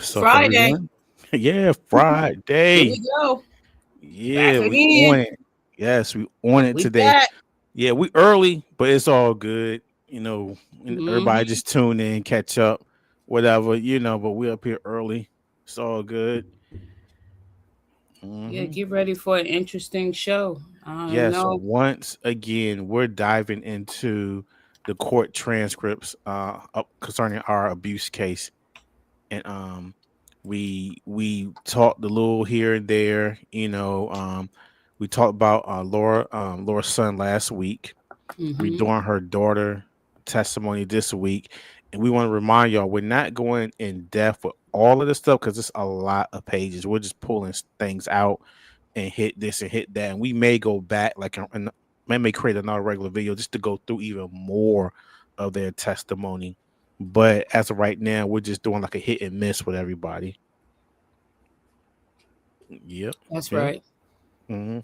What's up, Friday. everyone? Yeah, Here we Friday. go. Back Yeah, we on again. it. Yes, we on it We today. back. Yeah, we early, but it's all good. And everybody hmm just tune in, catch up, whatever, but we up here early. It's all good. Yeah, hmm get ready for an interesting show. I Yeah, so know. once again, we're diving into the court transcripts concerning our abuse case. And we talked a little here and there. We talked about Laura's son last week. We're hmm doing her daughter testimony this week, and we want to remind y'all we're not going in depth with all of this stuff because it's a lot of pages. We're just pulling things out and hit this and hit that, and we may go back and may create another regular video just to go through even more of their testimony. But as of right now, we're just doing like a hit and miss with everybody. Yep. That's Yep. right. hmm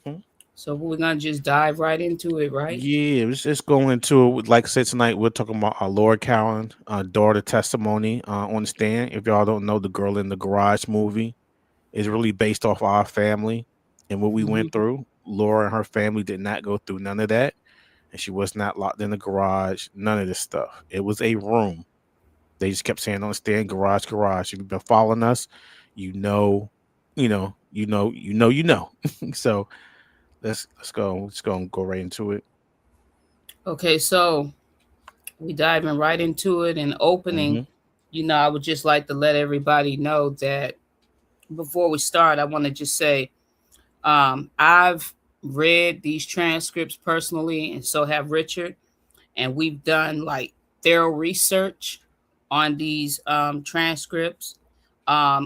So we're gonna just dive right into it, right? Yeah, let's just go into it. Like I said tonight, we're talking about our Laura Cowan daughter testimony on the stand. If y'all don't know, the Girl in the Garage movie is really based off our family and what we went hmm through. Laura and her family did not go through none of that, and she was not locked in the garage. None of this stuff. It was a room. They just kept saying on the stand, garage, garage. If you've been following us, you know, you know. So let's go. Let's go right into it. Okay, so we diving right into it and opening. hmm I would just like to let everybody know that before we start, I want to just say I've read these transcripts personally, and so have Richard, and we've done like thorough research on these transcripts.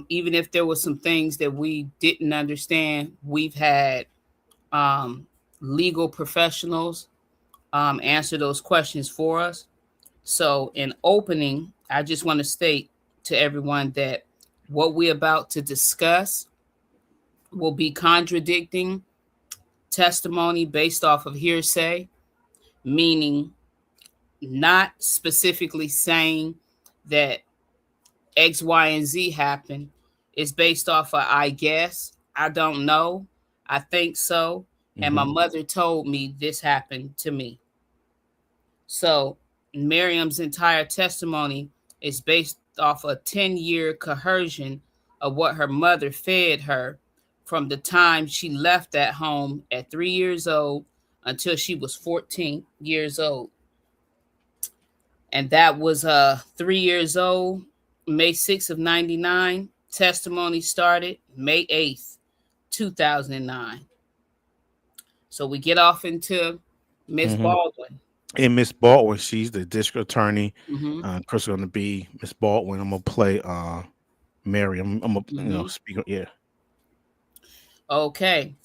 Even if there were some things that we didn't understand, we've had um, legal professionals answer those questions for us. So, in opening, I just want to state to everyone that what we're about to discuss will be contradicting testimony based off of hearsay, meaning not specifically saying that X, Y, and Z happened. It's based off of I guess, I don't know, I think so, and my hmm mother told me this happened to me. So Miriam's entire testimony is based off a 10-year coercion of what her mother fed her from the time she left that home at 3 years old until she was 14 years old. And that was 3 years old, May 6th of 99. Testimony started May 8th, 2009. So we get off into Miss hmm Baldwin. And Miss Baldwin, she's the district attorney. hmm Chris is gonna be Miss Baldwin. I'm gonna play Mary. I'm gonna hmm speak. Yeah. Okay.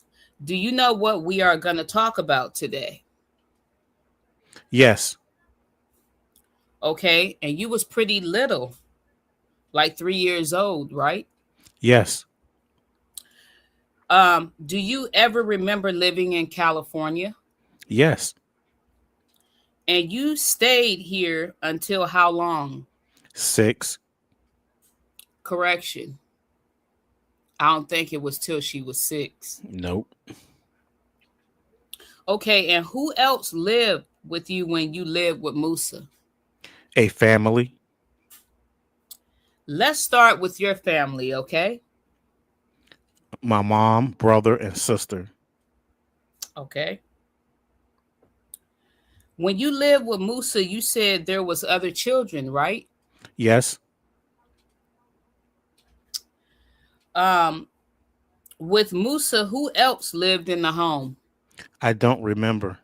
Do you know what we are going to talk about today? Yes. Okay. And you was pretty little, like 3 years old, right? Yes. Do you ever remember living in California? Yes. And you stayed here until how long? 6. Correction. I don't think it was till she was 6. Nope. Okay. And who else lived with you when you lived with Musa? A family. Let's start with your family, okay? My mom, brother, and sister. Okay. When you lived with Musa, you said there was other children, right? Yes. Um, with Musa, who else lived in the home? I don't remember.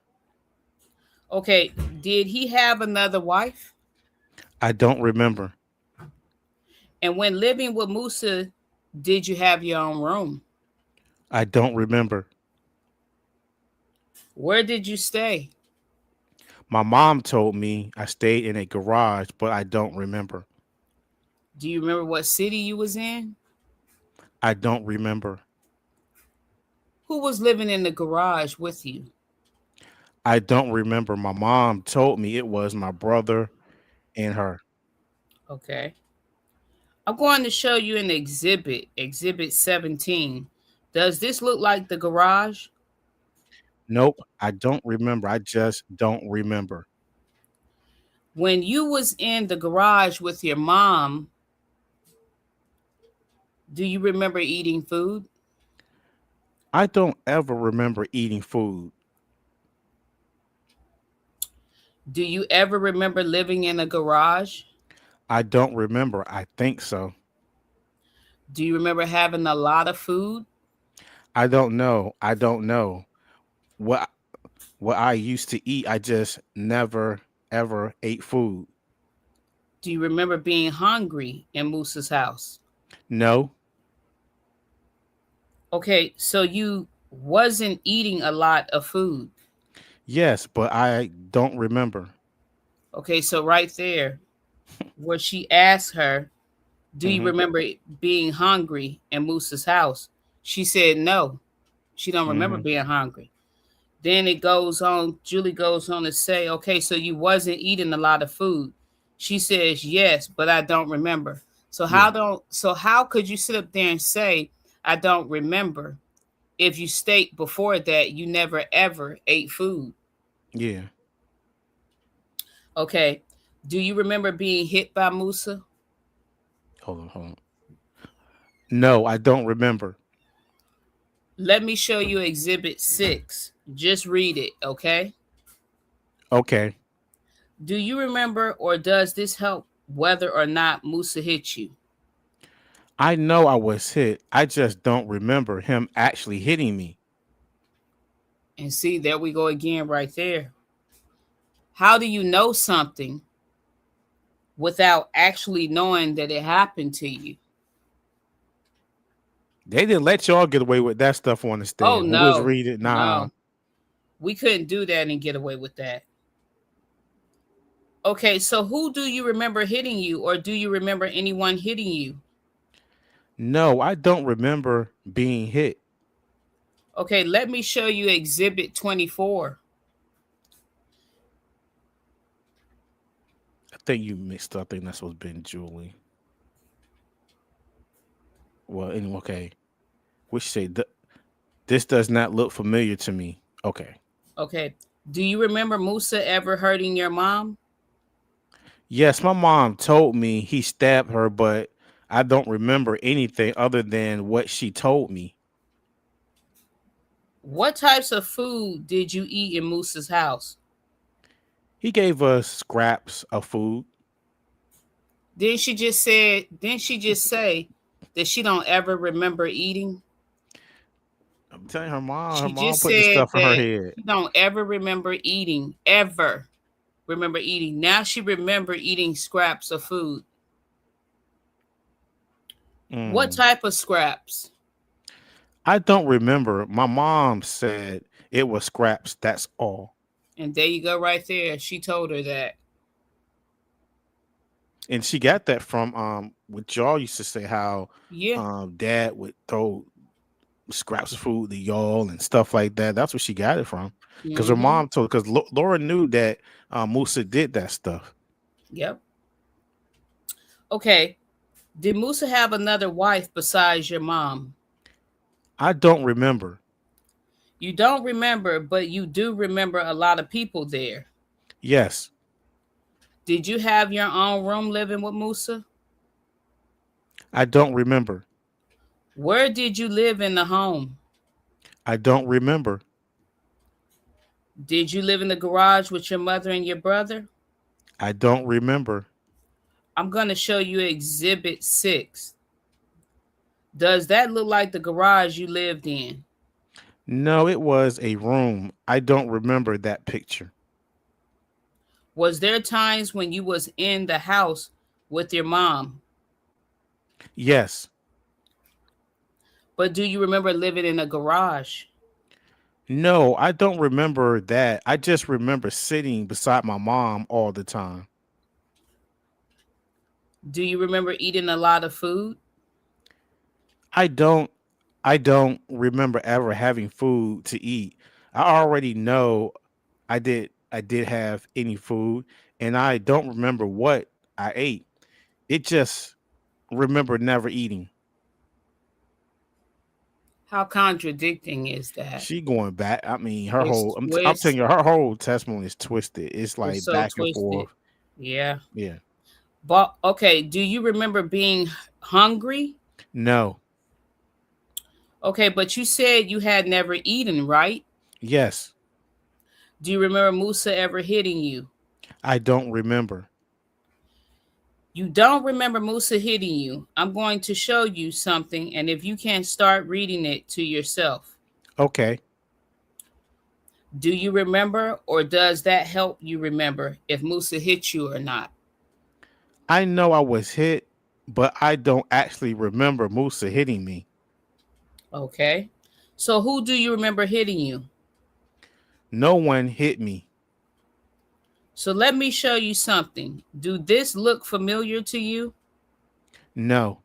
Okay, did he have another wife? I don't remember. And when living with Musa, did you have your own room? I don't remember. Where did you stay? My mom told me I stayed in a garage, but I don't remember. Do you remember what city you was in? I don't remember. Who was living in the garage with you? I don't remember. My mom told me it was my brother and her. Okay. I'm going to show you an exhibit, Exhibit 17. Does this look like the garage? Nope, I don't remember. I just don't remember. When you was in the garage with your mom, do you remember eating food? I don't ever remember eating food. Do you ever remember living in a garage? I don't remember. I think so. Do you remember having a lot of food? I don't know. I don't know. What what I used to eat, I just never ever ate food. Do you remember being hungry in Moose's house? No. Okay, so you wasn't eating a lot of food. Yes, but I don't remember. Okay, so right there, where she asked her, do you Mhm. remember being hungry in Moose's house? She said no. She don't remember Mhm. being hungry. Then it goes on, Julie goes on to say, okay, so you wasn't eating a lot of food. She says, yes, but I don't remember. Yeah. So how could you sit up there and say, I don't remember, if you state before that you never ever ate food? Yeah. Okay. Do you remember being hit by Musa? Hold on, hold on. No, I don't remember. Let me show you exhibit 6. Just read it, okay? Okay. Do you remember, or does this help whether or not Musa hit you? I know I was hit. I just don't remember him actually hitting me. And see, there we go again, right there. How do you know something without actually knowing that it happened to you? They didn't let y'all get away with that stuff on the Oh, stand. When we was no, reading, nah. no. We couldn't do that and get away with that. Okay, so who do you remember hitting you, or do you remember anyone hitting you? No, I don't remember being hit. Okay, let me show you exhibit 24. I think you mixed up. I think that's what's been Julie. Well, anyway, okay. Which say this does not look familiar to me. Okay. Okay, do you remember Musa ever hurting your mom? Yes, my mom told me he stabbed her, but I don't remember anything other than what she told me. What types of food did you eat in Musa's house? He gave us scraps of food. Didn't she just say that she don't ever remember eating? I'm telling her She mom just put this said stuff in her that head. she don't ever remember eating, ever remember eating. Now she remember eating scraps of food. What Mm. type of scraps? I don't remember. My mom said it was scraps. That's all. And there you go, right there. She told her that. And she got that from what y'all used to say how Yeah. dad would throw scraps of food to y'all and stuff like that. That's where she got it from. Because her Mm-hmm. mom told, because Laura knew that Musa did that stuff. Yep. Okay. Did Musa have another wife besides your mom? I don't remember. You don't remember, but you do remember a lot of people there. Yes, Did you have your own room living with Musa? I don't remember. Where did you live in the home? I don't remember. Did you live in the garage with your mother and your brother? I don't remember. I'm going to show you exhibit 6. Does that look like the garage you lived in? No, it was a room. I don't remember that picture. Was there times when you was in the house with your mom? Yes. But do you remember living in a garage? No, I don't remember that. I just remember sitting beside my mom all the time. Do you remember eating a lot of food? I don't I don't remember ever having food to eat. I already know I did have any food and I don't remember what I ate. It just remember never eating. How contradicting is that? She going back. I mean, her It's whole. I'm telling twist. you, her whole testimony is twisted. It's It's like so back and twisted. forth. Yeah. Yeah. But okay, do you remember being hungry? No. Okay, but you said you had never eaten, right? Yes. Do you remember Musa ever hitting you? I don't remember. You don't remember Musa hitting you. I'm going to show you something, and if you can start reading it to yourself. Okay. Do you remember, or does that help you remember if Musa hit you or not? I know I was hit, but I don't actually remember Musa hitting me. Okay. So who do you remember hitting you? No one hit me. So let me show you something. Do this look familiar to you? No.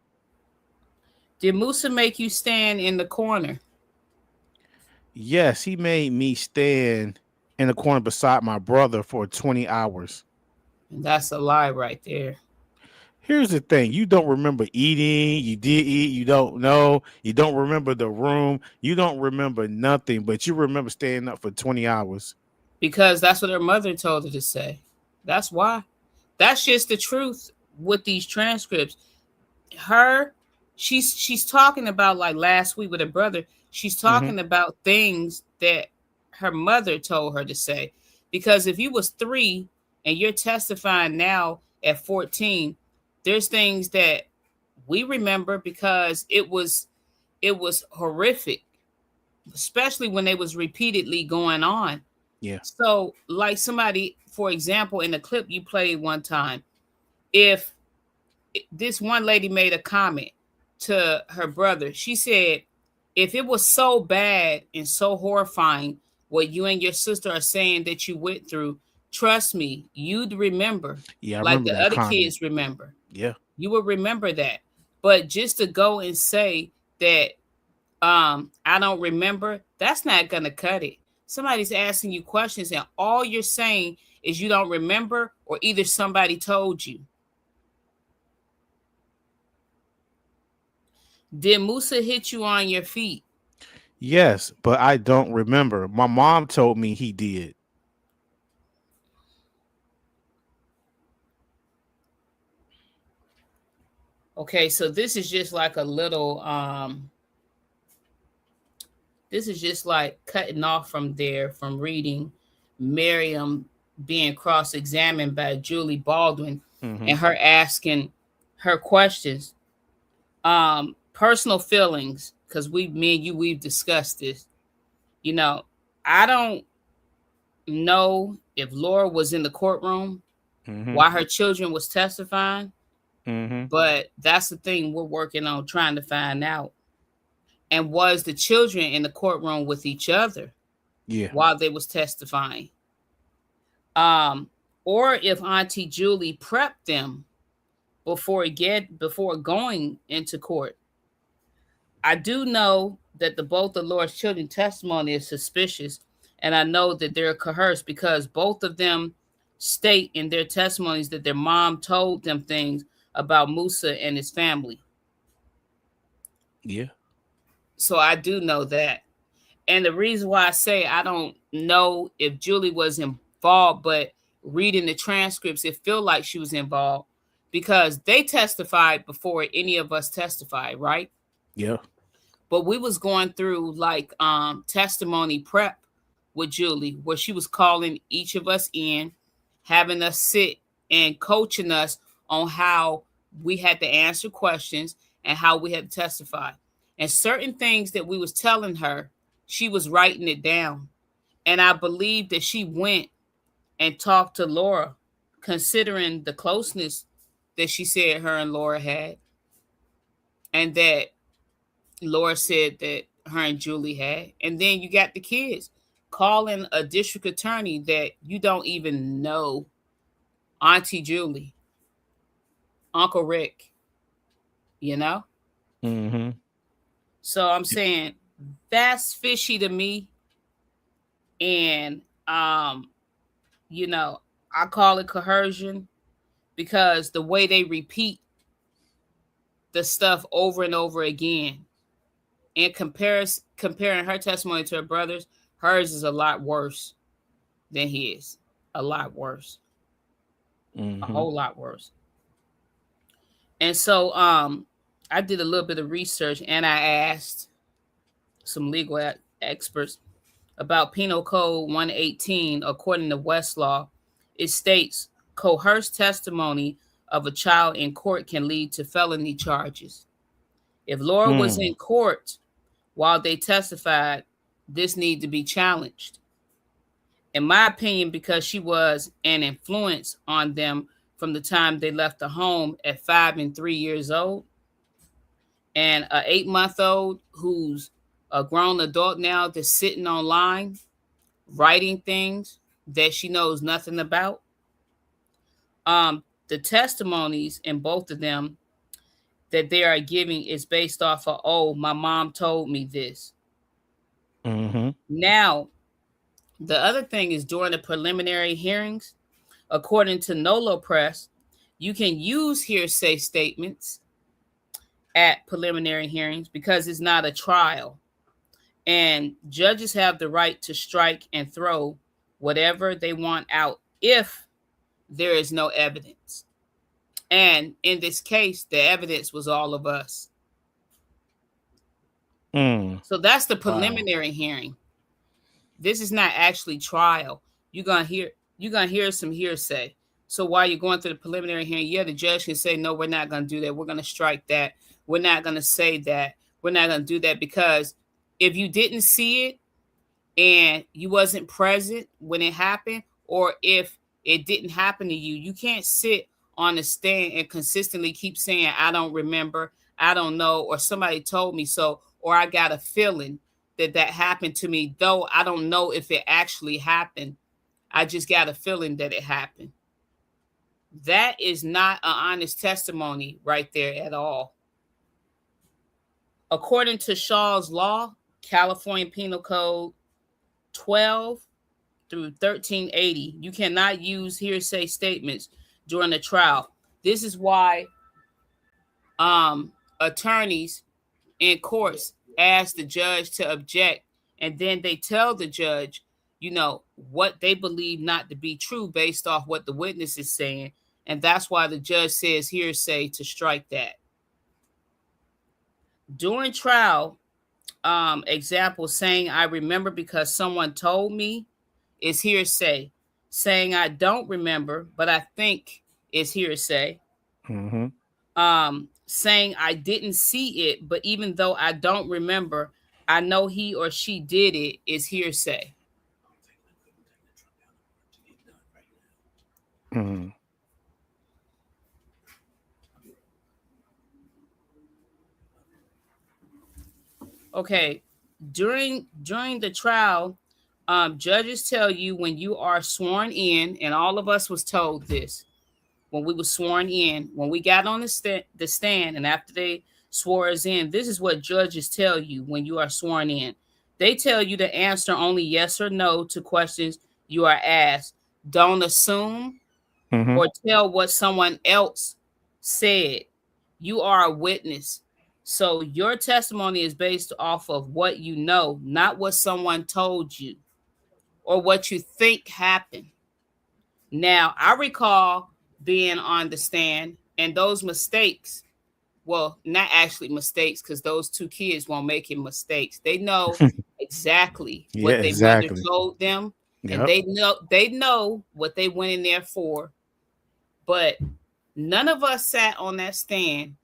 Did Musa make you stand in the corner? Yes, he made me stand in the corner beside my brother for 20 hours. And that's a lie right there. Here's the thing, you don't remember eating, you did eat, you don't know, you don't remember the room, you don't remember nothing, but you remember staying up for 20 hours. Because that's what her mother told her to say. That's why. That's just the truth with these transcripts. Her, she's talking about like last week with her brother. She's Hmm. talking about things that her mother told her to say. Because if you was 3 and you're testifying now at 14, there's things that we remember because it was horrific, especially when they was repeatedly going on. Yeah. So, like somebody, for example, in the clip you played one time, if this one lady made a comment to her brother, she said, if it was so bad and so horrifying what you and your sister are saying that you went through, trust me, you'd remember, Yeah, I like remember the that other comment. kids remember. Yeah. You will remember that. But just to go and say that I don't remember, that's not gonna cut it. Somebody's asking you questions and all you're saying is you don't remember, or either somebody told you. Did Musa hit you on your feet? Yes, but I don't remember. My mom told me he did. Okay, so this is just like a little this is just like cutting off from there from reading Miriam being cross-examined by Julie Baldwin Hmm. and her asking her questions. Personal feelings, because me and you, we've discussed this. You know, I don't know if Laura was in the courtroom Hmm. while her children was testifying, Hmm. but that's the thing we're working on trying to find out. And was the children in the courtroom with each other Yeah. while they was testifying? Um, or if Auntie Julie prepped them before going into court. I do know that the both the Lord's children testimony is suspicious, and I know that they're coerced because both of them state in their testimonies that their mom told them things about Musa and his family. Yeah. So I do know that. And the reason why I say I don't know if Julie was involved, but reading the transcripts, it feel like she was involved because they testified before any of us testified, right? Yeah. But we was going through like testimony prep with Julie, where she was calling each of us in, having us sit and coaching us on how we had to answer questions and how we had to testify. And certain things that we was telling her, she was writing it down. And I believe that she went and talked to Laura, considering the closeness that she said her and Laura had, and that Laura said that her and Julie had. And then you got the kids calling a district attorney that you don't even know, Auntie Julie, Uncle Rick, you know? Hmm. So I'm saying that's fishy to me. And, you know, I call it coercion because the way they repeat the stuff over and over again. And comparing her testimony to her brother's, hers is a lot worse than his. A lot worse. A Mm-hmm. whole lot worse. And so I did a little bit of research and I asked some legal experts about Penal Code 118. According to Westlaw, it states coerced testimony of a child in court can lead to felony charges. If Laura was Mm. in court while they testified, this need to be challenged. In my opinion, because she was an influence on them from the time they left the home at 5 and 3 years old, and a 8 month old who's a grown adult now that's sitting online writing things that she knows nothing about. The testimonies in both of them that they are giving is based off of, oh, my mom told me this. Mm-hmm. Now, the other thing is during the preliminary hearings, according to Nolo Press, you can use hearsay statements at preliminary hearings because it's not a trial. And judges have the right to strike and throw whatever they want out if there is no evidence. And in this case, the evidence was all of us. Mm. So that's the Wow. preliminary hearing. This is not actually trial. You're gonna hear some hearsay. So while you're going through the preliminary hearing, yeah, the judge can say, no, we're not gonna do that. We're gonna strike that. We're not gonna say that. We're not gonna do that because if you didn't see it and you wasn't present when it happened, or if it didn't happen to you, you can't sit on the stand and consistently keep saying, I don't remember, I don't know, or somebody told me so, or I got a feeling that that happened to me, though I don't know if it actually happened. I just got a feeling that it happened. That is not an honest testimony right there at all. According to Shaw's Law, California Penal Code 12 through 1380, you cannot use hearsay statements during a trial. This is why attorneys in courts ask the judge to object, and then they tell the judge, what they believe not to be true based off what the witness is saying, and that's why the judge says hearsay to strike that. During trial, example, saying I remember because someone told me is hearsay. Saying I don't remember, but I think is hearsay. Mm-hmm. Saying I didn't see it, but even though I don't remember, I know he or she did it is hearsay. Mm. Okay, during the trial, judges tell you when you are sworn in, and all of us was told this when we were sworn in, when we got on the stand, and after they swore us in, this is what judges tell you when you are sworn in. They tell you to answer only yes or no to questions you are asked. Don't assume Mm-hmm. or tell what someone else said. You are a witness. So your testimony is based off of what you know, not what someone told you or what you think happened. Now, I recall being on the stand and those mistakes, well, not actually mistakes because those two kids won't make it mistakes. They know exactly Yeah, what their mother exactly. told them, and Yep. they know what they went in there for. But none of us sat on that stand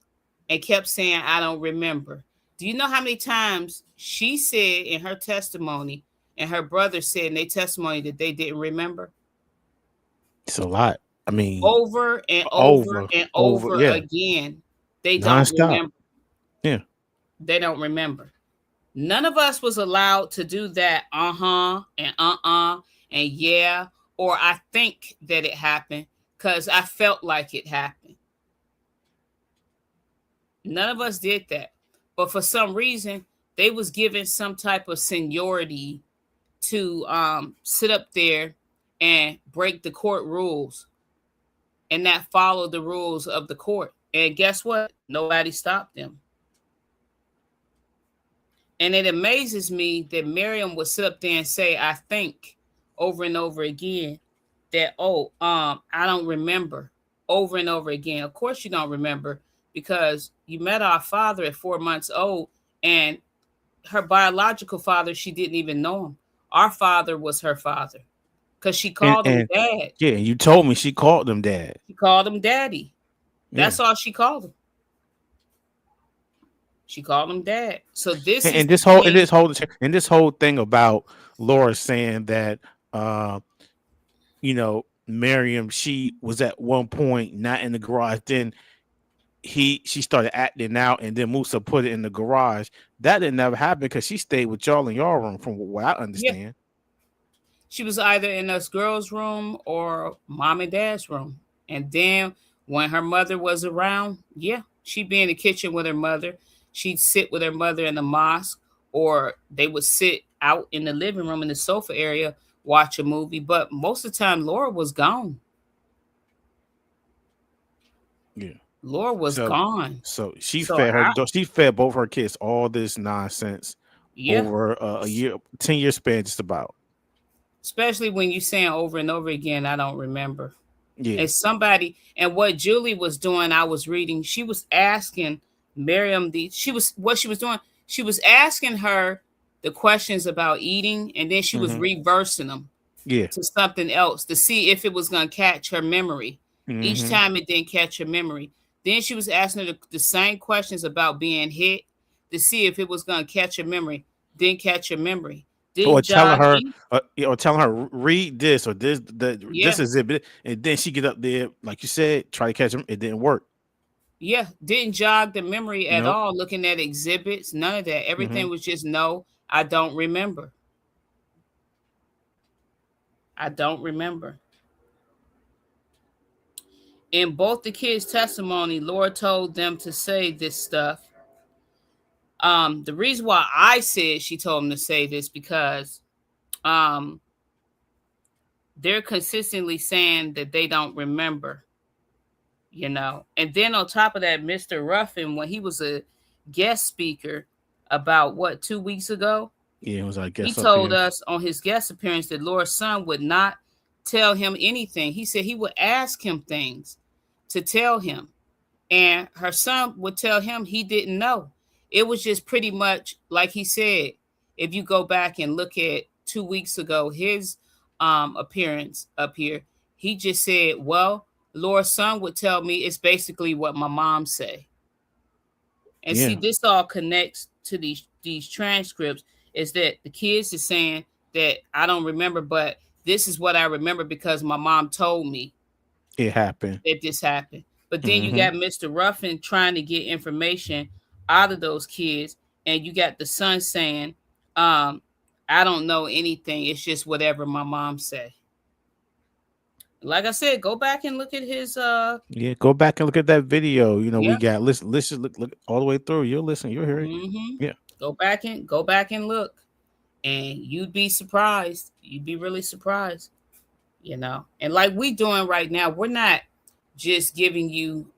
and kept saying, I don't remember. Do you know how many times she said in her testimony and her brother said in their testimony that they didn't remember? It's a lot. I mean, Over and over over, and over, over yeah, again, they don't nonstop. remember. Yeah. They don't remember. None of us was allowed to do that and and yeah, or I think that it happened because I felt like it happened. None of us did that. But for some reason, they was given some type of seniority to sit up there and break the court rules and not follow the rules of the court. And guess what? Nobody stopped them. And it amazes me that Miriam would sit up there and say, I think, over and over again, that, oh, I don't remember, over and over again. Of course you don't remember, because you met our father at 4 months old, and her biological father, she didn't even know him. Our father was her father, because she called him And dad. yeah, you told me she called them dad. She called him daddy. Yeah. That's all she called him. She called him dad. So this is And the this whole thing. and this whole thing about Laura saying that uh Miriam, she was at one point not in the garage, then she started acting out, and then Musa put it in the garage. That didn't never happen because she stayed with y'all in y'all room, from what I Yeah, understand. she was either in us girls' room or mom and dad's room. And then when her mother was around, yeah, she'd be in the kitchen with her mother. She'd sit with her mother in the mosque, or they would sit out in the living room in the sofa area, watch a movie. But most of the time, Laura was gone. Yeah. Laura was So gone. she So fed her I, she fed both her kids all this nonsense yeah, over a year, 10-year span, just about. especially when you saying over and over again, I don't remember. Yeah. And somebody, and what Julie was doing, I was reading, she was asking Miriam what she was doing, she was asking her the questions about eating, and then she was Hmm. reversing them Yeah. to something else to see if it was going to catch her memory. Each Hmm. time it didn't catch her memory. Then she was asking her the same questions about being hit to see if it was going to catch her memory. Didn't catch her memory. Or Didn't telling jog her, any. or telling her, read this, or this Yeah, exhibit, and then she get up there, like you said, try to catch him. It didn't work. yeah, didn't jog the memory at Nope. all. Looking at exhibits, none of that. Hmm. Everything was just no. I don't remember. I don't remember. In both the kids' testimony, Laura told them to say this stuff. The reason why I said she told them to say this, because um they're consistently saying that they don't remember. And then on top of that, Mr. Ruffin, when he was a guest speaker about what, 2 weeks ago, Yeah, it was, I he guess, up told here. us on his guest appearance that Laura's son would not tell him anything. He said he would ask him things to tell him, and her son would tell him he didn't know. It was just pretty much like he said. If you go back and look at 2 weeks ago, his appearance up here, he just said, "Well, Laura's son would tell me it's basically what my mom say." And see, Yeah, this all connects to these transcripts. Is that the kids is saying that I don't remember, but this is what I remember because my mom told me it happened. that this happened. But then you Hmm. got Mr. Ruffin trying to get information out of those kids, and you got the son saying, um, "I don't know anything. It's just whatever my mom say." Like I said, go back and look at his. Yeah, go back and look at that video. We Yep. got, listen, look all the way through. You'll listen, you'll hear it. Mm-hmm. Yeah. Go back and look, and you'd be surprised. You'd be really surprised. And like we doing right now, we're not just giving you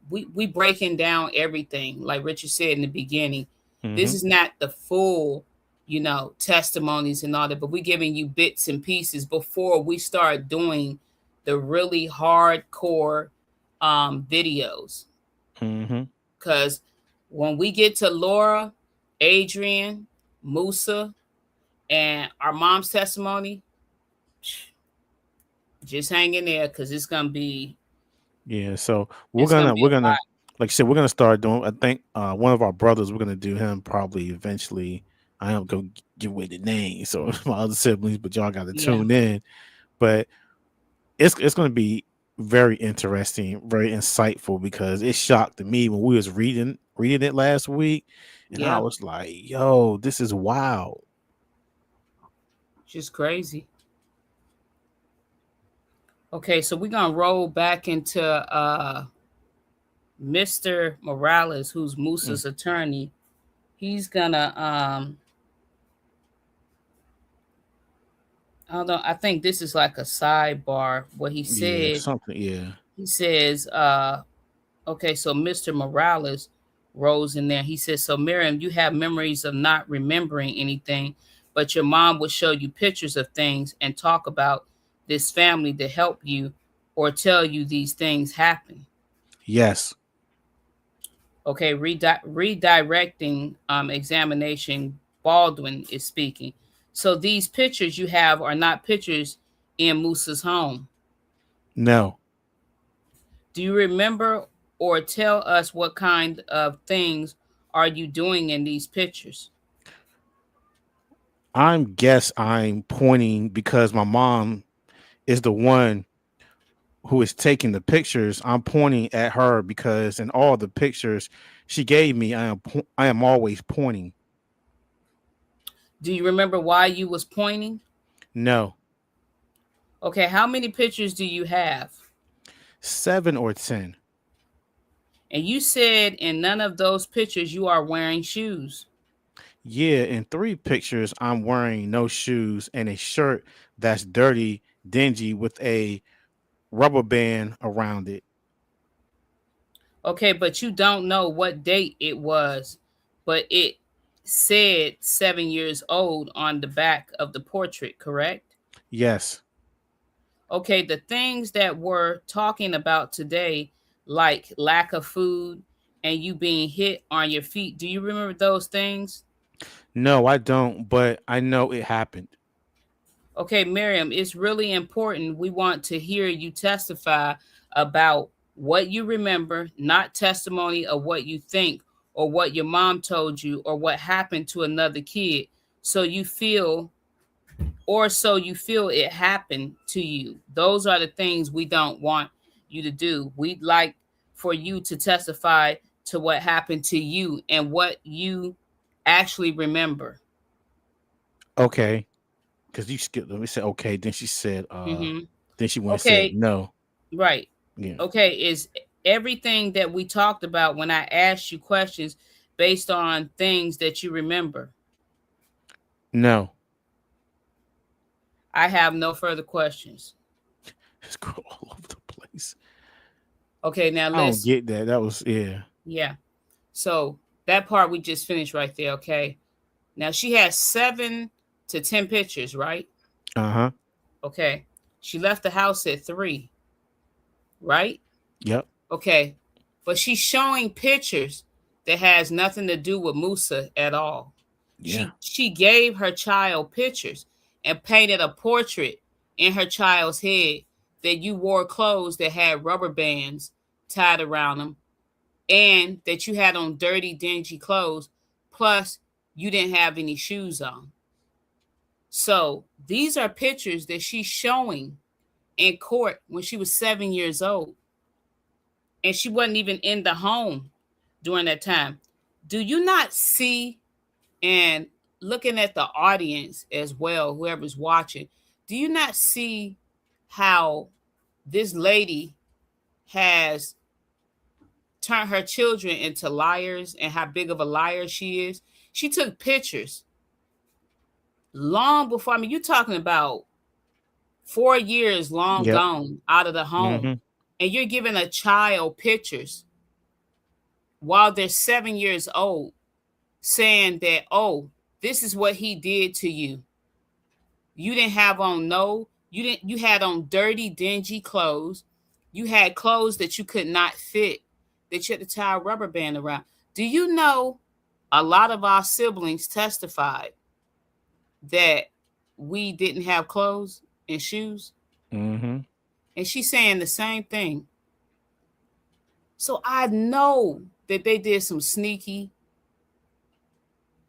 we breaking down everything like Richard said in the beginning. This Hmm. is not the full testimonies and all that, but we're giving you bits and pieces before we start doing the really hardcore videos, Hmm. because when we get to Laura, Adrian, Musa, and our mom's testimony, just hang in there, because Yeah. So we're it's gonna gonna be we're a gonna lot. like I said, we're gonna start doing. I think one of our brothers, we're gonna do him probably eventually. I am gonna give away the name, so my other siblings, but y'all got to Yeah, tune in. But it's gonna be very interesting, very insightful, because it shocked me when we was reading it last week, and I yeah, was like, "Yo, this is wild." just crazy. Okay, so we're gonna roll back into Mr. Morales, who's Mm, Musa's attorney. He's gonna although I think this is like a sidebar. What he yeah, said, something. Yeah. he says, Okay, so Mr. Morales rose in there. He says, so Miriam, you have memories of not remembering anything, but your mom would show you pictures of things and talk about this family to help you or tell you these things happen. Yes. Okay, redirecting examination, Baldwin is speaking. So these pictures you have are not pictures in Musa's home. No. Do you remember or tell us what kind of things are you doing in these pictures? I'm pointing because my mom is the one who is taking the pictures. I'm pointing at her because in all the pictures she gave me, I am always pointing. Do you remember why you was pointing? No. Okay, how many pictures do you have? 7 or 10. And you said in none of those pictures you are wearing shoes. Yeah, in 3 pictures I'm wearing no shoes and a shirt that's dirty, dingy with a rubber band around it. Okay, but you don't know what date it was, but it said 7 years old on the back of the portrait, correct? Yes. Okay, the things that we're talking about today, like lack of food and you being hit on your feet, do you remember those things? No, I don't, but I know it happened. Okay, Miriam, it's really important. We want to hear you testify about what you remember, not testimony of what you think or what your mom told you or what happened to another kid. So you feel, or so you feel it happened to you. Those are the things we don't want you to do. We'd like for you to testify to what happened to you and what you actually remember. Okay. Because you skipped them. We said okay. Mm-hmm. Then she went and said Okay, no. right. Yeah. Okay, is everything that we talked about when I asked you questions based on things that you remember? No. I have no further questions. It's go all over the place. Okay, now I don't listen. get that. That was yeah. Yeah. So that part we just finished right there, okay? Now she has 7 to 10 pictures, right? Uh-huh. Okay. She left the house at 3, right? Yep. Okay. But she's showing pictures that has nothing to do with Musa at all. Yeah. She gave her child pictures and painted a portrait in her child's head that you wore clothes that had rubber bands tied around them and that you had on dirty, dingy clothes, plus you didn't have any shoes on. So these are pictures that she's showing in court when she was 7 years old. And she wasn't even in the home during that time. Do you not see, and looking at the audience as well, whoever's watching, do you not see how this lady has turned her children into liars and how big of a liar she is? She took pictures long before, I mean, you're talking about 4 years long Yep. gone out of the home, Mm-hmm. and you're giving a child pictures while they're 7 years old, saying that, oh, this is what he did to you. You didn't have on no, you didn't, you had on dirty, dingy clothes. You had clothes that you could not fit, that you had to tie a rubber band around. Do you know a lot of our siblings testified that we didn't have clothes and shoes? Mm-hmm. And she's saying the same thing. So I know that they did some sneaky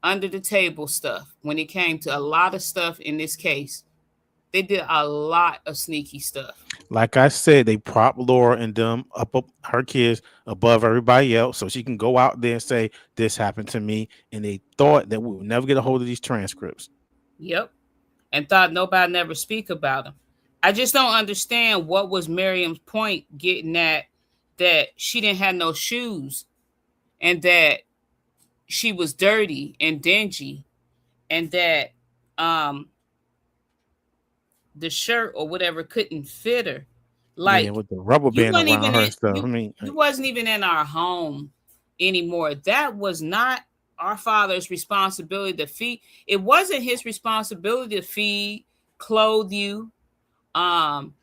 under the table stuff when it came to a lot of stuff in this case. They did a lot of sneaky stuff. Like I said, they prop Laura and them up her kids above everybody else so she can go out there and say, this happened to me. And they thought that we would never get a hold of these transcripts. Yep. And thought nobody never speak about them. I just don't understand what was Miriam's point getting at that she didn't have no shoes and that she was dirty and dingy and that um the shirt or whatever couldn't fit her. Yeah, Like with the rubber you band weren't around even her in and stuff. I you mean, you wasn't even in our home anymore. That was not our father's responsibility to feed. It wasn't his responsibility to feed, clothe you, um,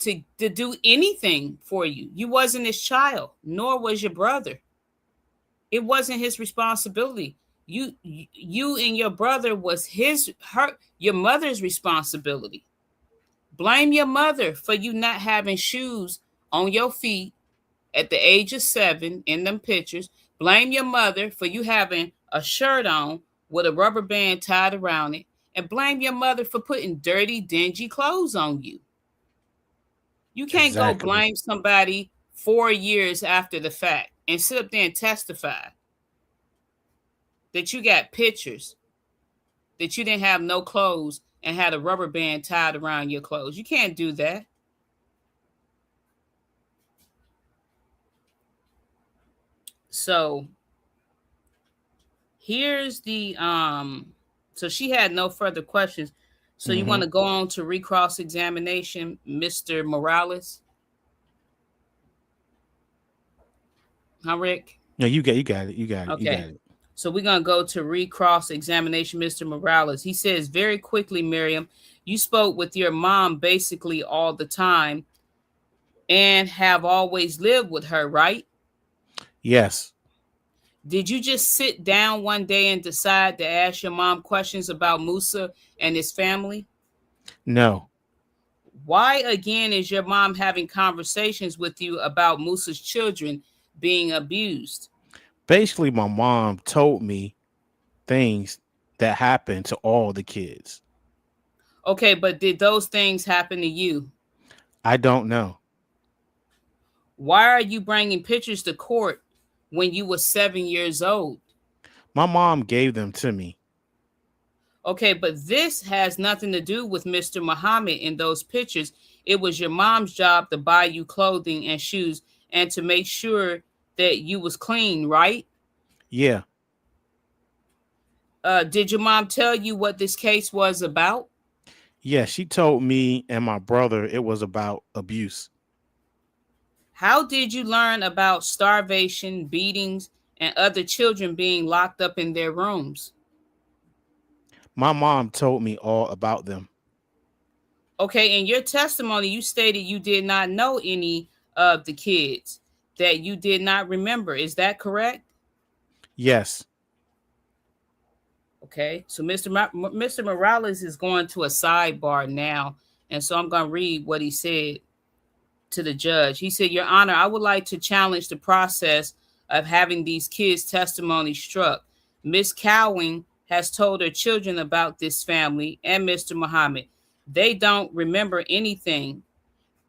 to do anything for you. You wasn't his child, nor was your brother. It wasn't his responsibility. You and your brother was your mother's responsibility. Blame your mother for you not having shoes on your feet at the age of 7 in them pictures. Blame your mother for you having a shirt on with a rubber band tied around it. And blame your mother for putting dirty, dingy clothes on you. You can't go exactly, blame somebody 4 years after the fact and sit up there and testify that you got pictures that you didn't have no clothes and had a rubber band tied around your clothes. You can't do that. So here's the so she had no further questions. So you want hmm to go on to recross examination, Mr. Morales? Huh, Rick? No, you got it, you got it, you Okay. got it. So we're going to go to recross examination, Mr. Morales. He says, very quickly, Miriam, you spoke with your mom basically all the time and have always lived with her, right? Yes, Did you just sit down one day and decide to ask your mom questions about Musa and his family? no. Why again is your mom having conversations with you about Musa's children being abused? Basically, my mom told me things that happened to all the kids. Okay, but did those things happen to you? I don't know. Why are you bringing pictures to court when you were 7 years old? My mom gave them to me. Okay, but this has nothing to do with Mr. Muhammad in those pictures. It was your mom's job to buy you clothing and shoes and to make sure that you was clean, right? Yeah, Did your mom tell you what this case was about? yeah. She told me and my brother it was about abuse. How did you learn about starvation, beatings, and other children being locked up in their rooms? My mom told me all about them. Okay, in your testimony, you stated you did not know any of the kids, that you did not remember. Is that correct? Yes. Okay, so Mr. Morales is going to a sidebar now, and so I'm going to read what he said to the judge. He said, Your Honor, I would like to challenge the process of having these kids' testimony struck. Miss Cowan has told her children about this family and Mr. Muhammad. They don't remember anything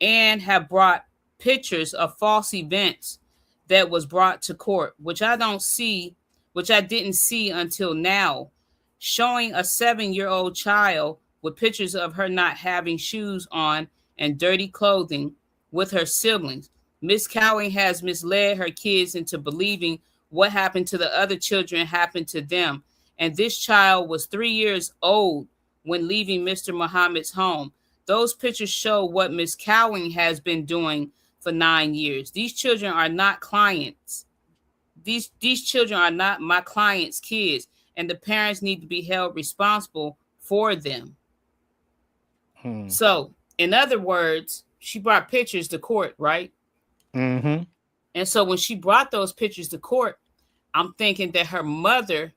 and have brought pictures of false events that was brought to court, which I didn't see until now, showing a 7-year old child with pictures of her not having shoes on and dirty clothing with her siblings. Miss Cowan has misled her kids into believing what happened to the other children happened to them. And this child was 3 years old when leaving Mr. Muhammad's home. Those pictures show what Miss Cowan has been doing for 9 years. These children are not clients. These children are not my clients' kids, and the parents need to be held responsible for them. Hmm. So, in other words, she brought pictures to court, right? Mm-hmm. And so when she brought those pictures to court, I'm thinking that her mother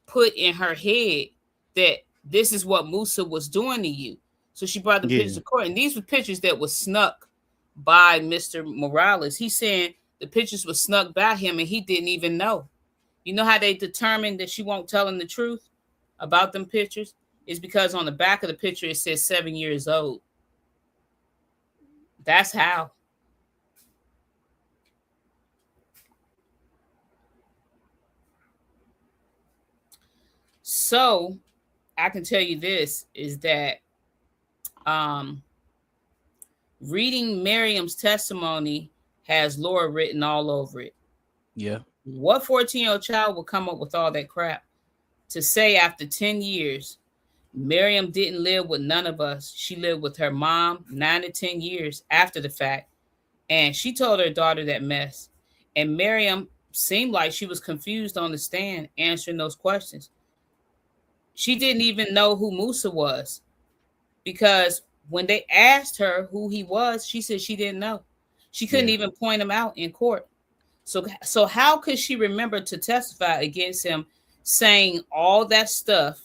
put in her head that this is what Musa was doing to you. So she brought the pictures Yeah. to court. And these were pictures that were snuck by Mr. Morales. He's saying the pictures were snuck by him and he didn't even know. You know how they determined that she won't tell him the truth about them pictures? It's because on the back of the picture it says 7 years old. That's how. So I can tell you this is that um reading Miriam's testimony has Laura written all over it. Yeah. What 14-year-old child will come up with all that crap to say after 10 years? Miriam didn't live with none of us. She lived with her mom 9 to 10 years after the fact. And she told her daughter that mess. And Miriam seemed like she was confused on the stand answering those questions. She didn't even know who Musa was because when they asked her who he was, she said she didn't know. She couldn't Yeah. even point him out in court. So how could she remember to testify against him saying all that stuff?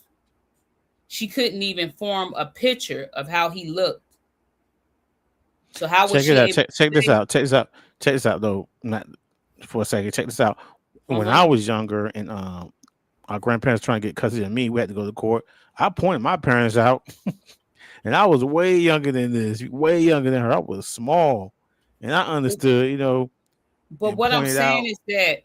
She couldn't even form a picture of how he looked. So how was Check it she out. able Check to this say, out. Check this out. Check this out though. Not for a second. Check this out. When I uh-huh. was younger and our grandparents trying to get custody of me, we had to go to court. I pointed my parents out, and I was way younger than this, way younger than her. I was small, and I understood, But and what I'm pointed saying out. is that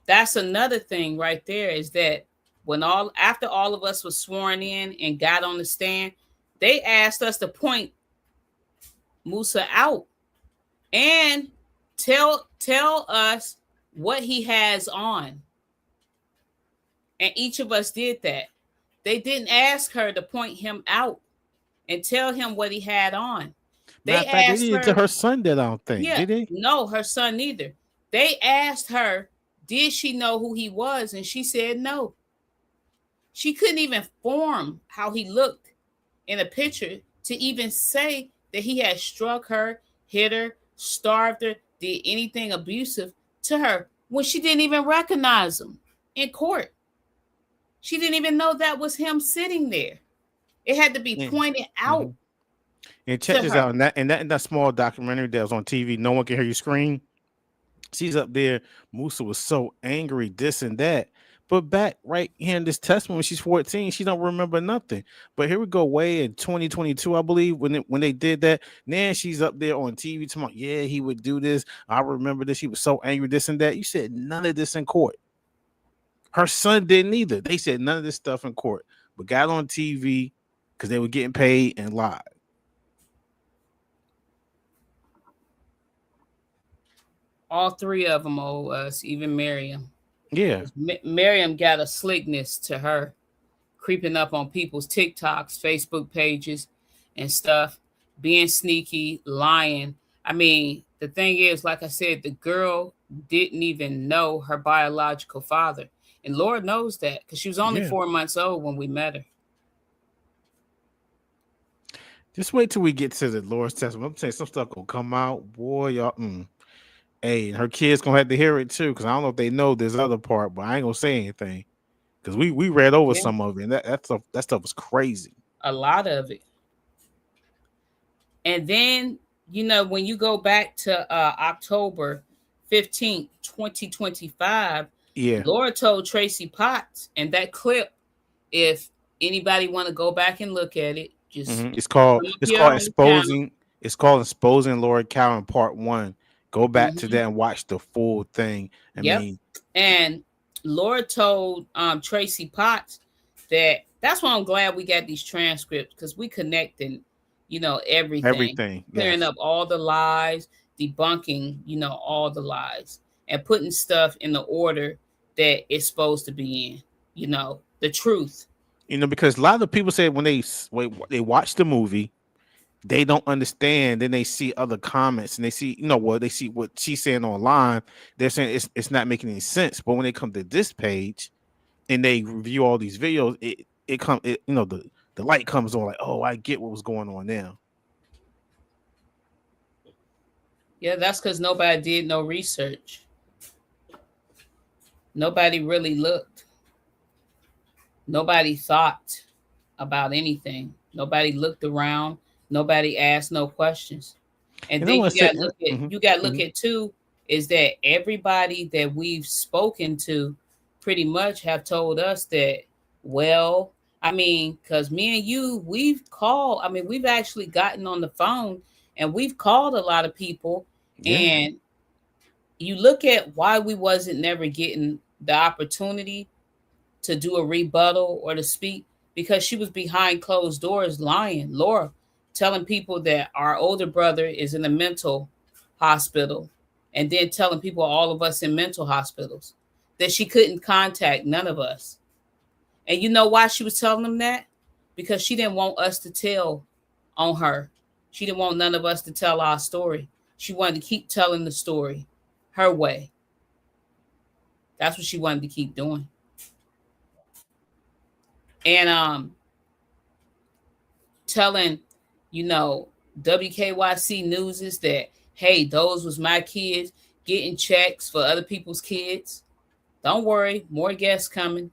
that's another thing right there is that when all after all of us was sworn in and got on the stand, they asked us to point Musa out and tell us what he has on. And each of us did that. They didn't ask her to point him out and tell him what he had on. Matter They of fact, they asked didn't tell her, her son that. I don't think yeah, did they? no, her son neither. They asked her, did she know who he was? And she said no. She couldn't even form how he looked in a picture to even say that he had struck her, hit her, starved her, did anything abusive to her when she didn't even recognize him in court. She didn't even know that was him sitting there. It had to be Yeah. pointed out Mhm. And check to this her. out. In that small documentary that was on TV, no one can hear you scream. She's up there. Musa was so angry, this and that. But back right here in this testimony, when she's 14, she don't remember nothing. But here we go, way in 2022, I believe, when they did that. Then she's up there on TV talking, yeah, he would do this. I remember this. He was so angry, this and that. You said none of this in court. Her son didn't either. They said none of this stuff in court, but got on TV because they were getting paid and lied. All three of them owe us, even Miriam. Yeah, 'Cause Miriam got a slickness to her, creeping up on people's TikToks, Facebook pages, and stuff, being sneaky, lying. I mean, the thing is, like I said, the girl didn't even know her biological father. And Lord knows that because she was only yeah. 4 months old when we met her. Just wait till we get to the Lord's Testament. I'm saying some stuff gonna come out, boy. Y'all, hey, and her kids gonna have to hear it too, because I don't know if they know this other part, but I ain't gonna say anything because we read over Yeah, some of it, and that stuff was crazy. a lot of it. And then, when you go back to October 15th, 2025, Yeah, Laura told Tracy Potts, and that clip, if anybody want to go back and look at it, just It's called come up it's here called on the channel. exposing. It's called exposing Lord Cowan Part One. Go back to Hmm. that and watch the full thing. I Yep. mean, And Laura told Tracy Potts that's why I'm glad we got these transcripts because we connecting, everything, everything. clearing Yes. up all the lies, debunking, all the lies, and putting stuff in the order that it's supposed to be in, the truth. Because a lot of people say when they watch the movie, they don't understand. Then they see other comments and they see, they see what she's saying online. They're saying it's not making any sense. But when they come to this page and they review all these videos, the light comes on like, oh, I get what was going on now. Yeah, that's because nobody did no research. Nobody really looked. Nobody thought about anything. Nobody looked around. Nobody asked no questions. And And I then want you to say, got to look at you got to look mhm. at too is that everybody that we've spoken to pretty much have told us that, well, I mean, because me and you, we've called, I mean, we've actually gotten on the phone and we've called a lot of people. Yeah, And you look at why we wasn't never getting the opportunity to do a rebuttal or to speak because she was behind closed doors lying, Laura, telling people that our older brother is in a mental hospital and then telling people all of us in mental hospitals that she couldn't contact none of us. And you know why she was telling them that? because she didn't want us to tell on her. She didn't want none of us to tell our story. She wanted to keep telling the story her way. That's what she wanted to keep doing. And telling, you know, WKYC News is that, hey, those was my kids getting checks for other people's kids. Don't worry, more guests coming.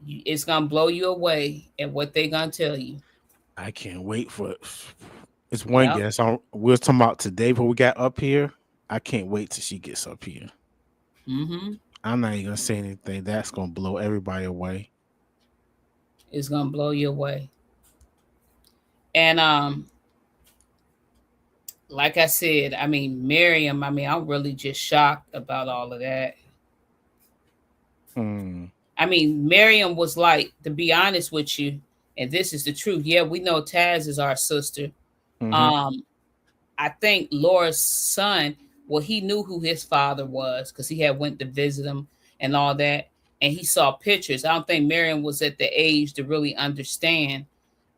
It's gonna blow you away at what they gonna tell you. I can't wait for it's one Yep. guest. We was talking about today before we got up here. I can't wait till she gets up here. Mm-hmm. I'm not even gonna say anything. That's gonna blow everybody away. It's gonna blow you away. And like I said, I mean, Miriam, I mean, I'm really just shocked about all of that. Mm, I mean, Miriam was like, to be honest with you, and this is the truth. Yeah, we know Taz is our sister. mm-hmm. Um, I think Laura's son, well, he knew who his father was because he had went to visit him and all that, and he saw pictures. I don't think Miriam was at the age to really understand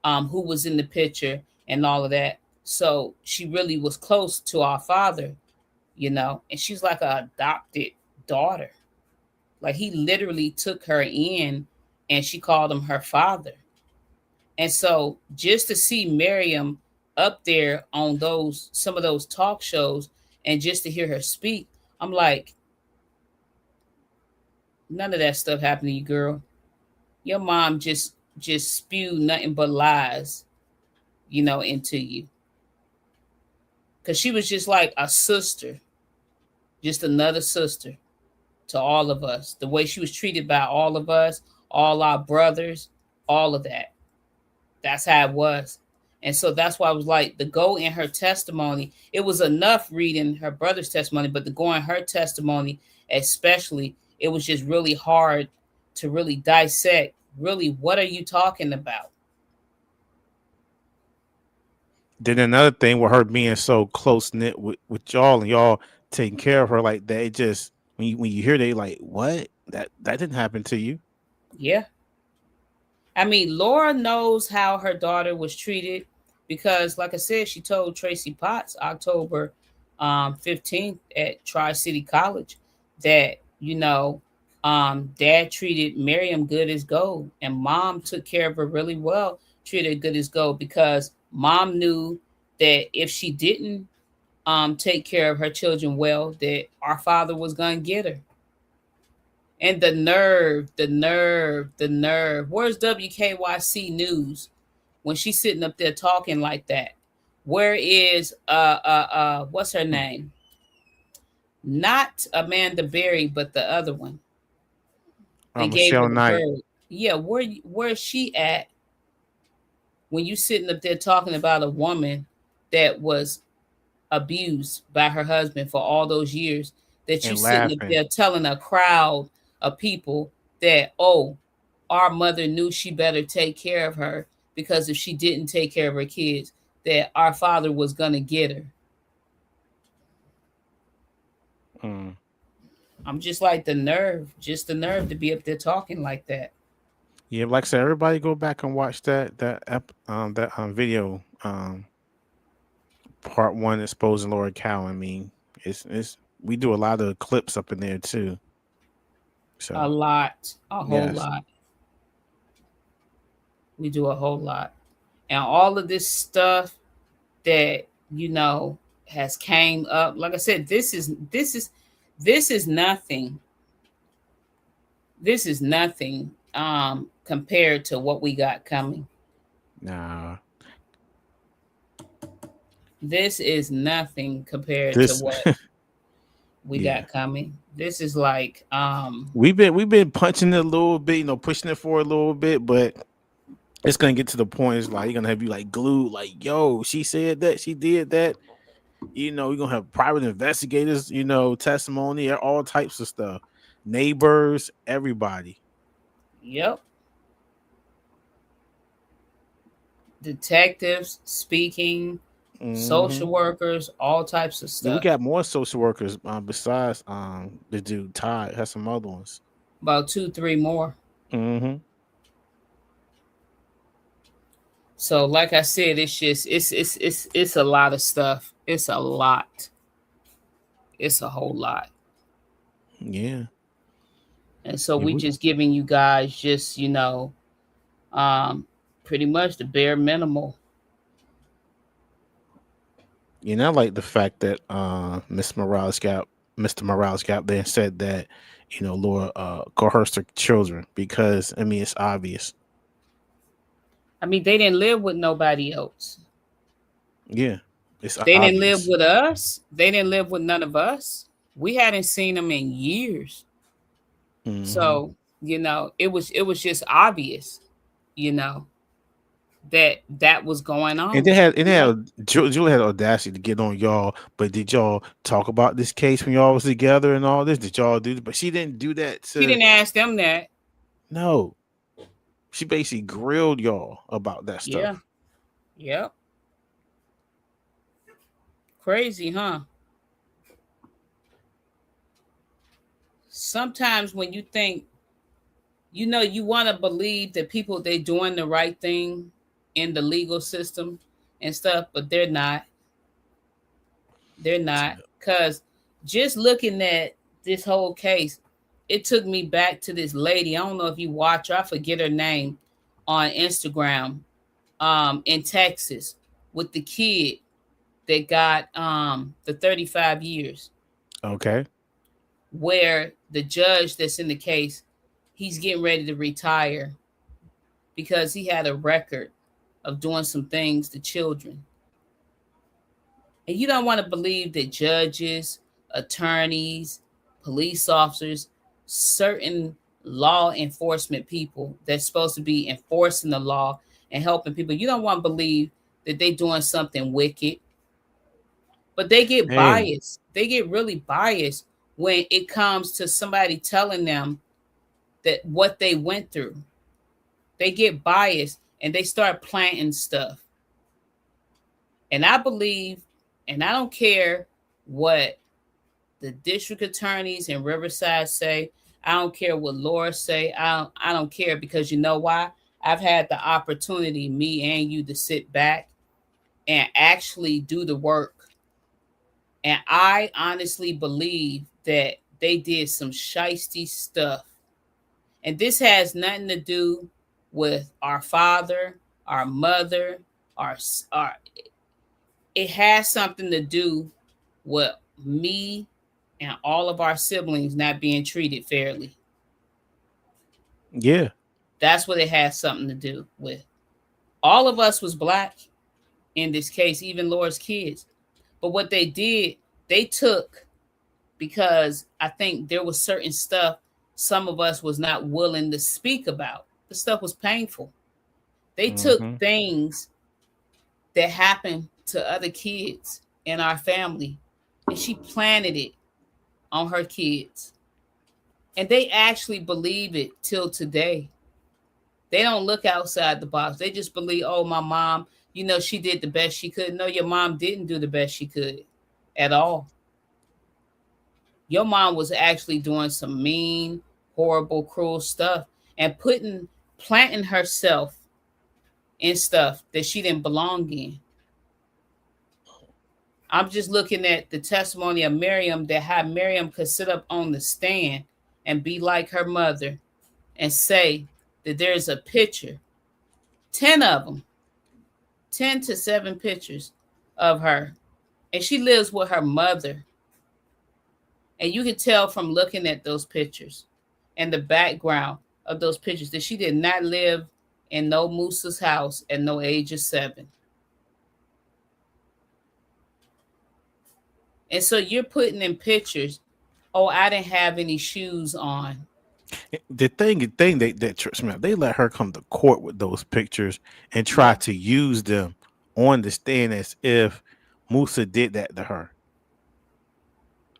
who was in the picture and all of that. So she really was close to our father, you know, and she's like a adopted daughter. Like he literally took her in and she called him her father. And so just to see Miriam up there on those some of those talk shows and just to hear her speak, I'm like, none of that stuff happened to you, girl. Your mom just spewed nothing but lies, you know, into you. Cause she was just like a sister, just another sister to all of us. The way she was treated by all of us, all our brothers, all of that. That's how it was. And so that's why I was like, the go in her testimony, it was enough reading her brother's testimony, but the go in her testimony, especially, it was just really hard to really dissect. Really, what are you talking about? Then another thing with her being so close knit with y'all and y'all taking care of her like that, it just when you hear they like what that didn't happen to you. Yeah. I mean, Laura knows how her daughter was treated because, like I said, she told Tracy Potts October 15th at Tri City College that, you know, dad treated Miriam good as gold and mom took care of her really well, treated her good as gold because mom knew that if she didn't take care of her children well, that our father was going to get her. And the nerve, the nerve, the nerve. Where's WKYC News when she's sitting up there talking like that? Where is what's her name? Not Amanda Berry, but the other one. They gave her Michelle the Knight bird. Yeah, where's she at when you sitting up there talking about a woman that was abused by her husband for all those years, that you and sitting up laughing. there telling a crowd of people that, oh, our mother knew she better take care of her because if she didn't take care of her kids, that our father was gonna get her. Mm. I'm just like the nerve, just the nerve to be up there talking like that. Yeah, like I said, everybody go back and watch that video part one exposing Laura Cowan. I mean, it's we do a lot of clips up in there too. A So lot, a whole yes, lot. We do a whole lot. And all of this stuff that, you know, has came up, like I said, this is nothing. This is nothing compared to what we got coming. nah, This is nothing compared to this what we yeah. got coming. This is like We've been punching it a little bit, pushing it for a little bit, but it's gonna get to the point. It's like you're gonna have you like glued, like, yo, she said that, she did that. You're gonna have private investigators, testimony, all types of stuff. Neighbors, everybody. yep, detectives speaking, Hmm. social workers, all types of Yeah, we stuff. got more social workers besides the dude Todd. Has some other ones. About two, three more. Hmm. So like I said, it's just it's a lot of stuff. It's a lot. It's a whole lot. Yeah. And so Yeah, we just giving you guys just, um pretty much the bare minimal. I like the fact that Mr. Morales got there and said that, Laura coerced her children because I mean it's obvious. I mean, they didn't live with nobody else. Yeah. It's They didn't live obvious. with us. They didn't live with none of us. We hadn't seen them in years. Hmm. So, it was just obvious, you know, that that was going And on. Yeah. Julie had audacity to get on y'all, but did y'all talk about this case when y'all was together and all this? Did y'all do? But she didn't do that She to. didn't ask them that. No, she basically grilled y'all about that Yeah. stuff. Yep. Crazy, huh? Sometimes when you think, you want to believe that people they doing the right thing in the legal system and stuff, but they're not. They're not. Cause just looking at this whole case, it took me back to this lady. I don't know if you watch her, I forget her name, on Instagram, in Texas, with the kid that got the 35 years, Okay. where the judge that's in the case, he's getting ready to retire because he had a record of doing some things to children. And you don't want to believe that judges, attorneys, police officers, certain law enforcement people that's supposed to be enforcing the law and helping people, you don't want to believe that they're doing something wicked. But they get Hey, biased. They get really biased when it comes to somebody telling them that what they went through. They get biased and they start planting stuff. And I believe, and I don't care what the district attorneys in Riverside say. I don't care what Laura say. I don't care, because you know why? I've had the opportunity, me and you, to sit back and actually do the work. And I honestly believe that they did some shisty stuff. And this has nothing to do with our father, our mother, our it has something to do with me and all of our siblings not being treated fairly. yeah, That's what it has something to do with. All of us was black in this case, even Laura's kids. But what they did, they took, because I think there was certain stuff some of us was not willing to speak about. The stuff was painful. They took hmm, things that happened to other kids in our family, and she planted it on her kids. And they actually believe it till today. They don't look outside the box. They just believe, oh, my mom, she did the best she could. No, your mom didn't do the best she could at all. Your mom was actually doing some mean, horrible, cruel stuff and planting herself in stuff that she didn't belong in. I'm just looking at the testimony of Miriam, that how Miriam could sit up on the stand and be like her mother and say that there's a picture, 10 of them, 10 to 7 pictures of her. And she lives with her mother. And you can tell from looking at those pictures and the background of those pictures that she did not live in no Moose's house at no age of 7. And so you're putting in pictures, oh, I didn't have any shoes on. the thing that trips me out, they let her come to court with those pictures and try Yeah. to use them on the stand as if Musa did that to her.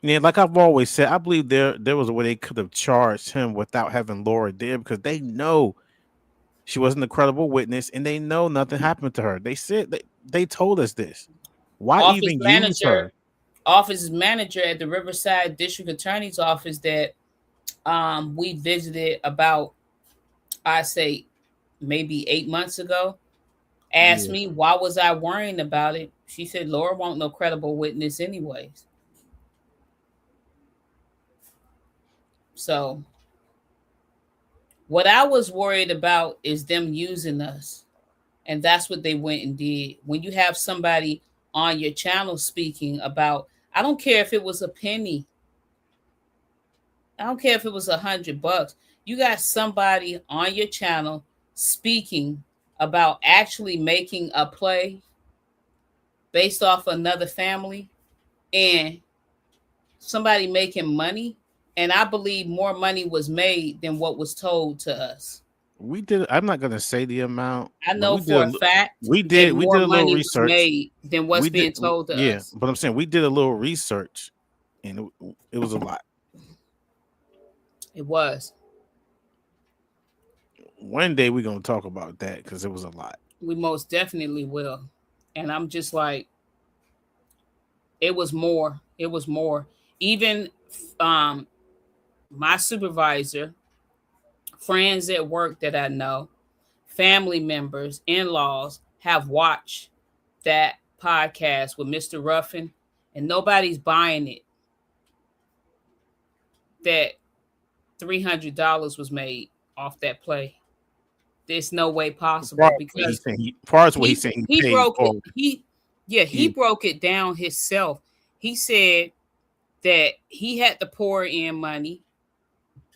Yeah, like I've always said, I believe there was a way they could have charged him without having Laura there because they know she wasn't a credible witness and they know nothing happened to her. They told us this. Why Office even use manager, her? office manager at the Riverside District Attorney's office that we visited about, I say, maybe 8 months ago. Asked Yeah, me why was I worrying about it. She said, Laura won't no credible witness anyways. So what I was worried about is them using us. And that's what they went and did. When you have somebody on your channel speaking about, I don't care if it was a penny, I don't care if it was $100. You got somebody on your channel speaking about actually making a play based off another family and somebody making money. And I believe more money was made than what was told to us. we did. I'm not gonna say the amount, I but know for a fact that we did more a little money was research. made than what's We did, being told to yeah. us. But I'm saying we did a little research, and it was a lot. It was. One day we're gonna talk about that because it was a lot. We most definitely will. And I'm just like, it was more. It was more. Even um my supervisor, friends at work that I know, family members, in-laws have watched that podcast with Mr. Ruffin, and nobody's buying it that $300 was made off that play. There's no way possible because Far as what he he's saying, he he paid broke it. for. He He broke it down himself. He said that he had to pour in money.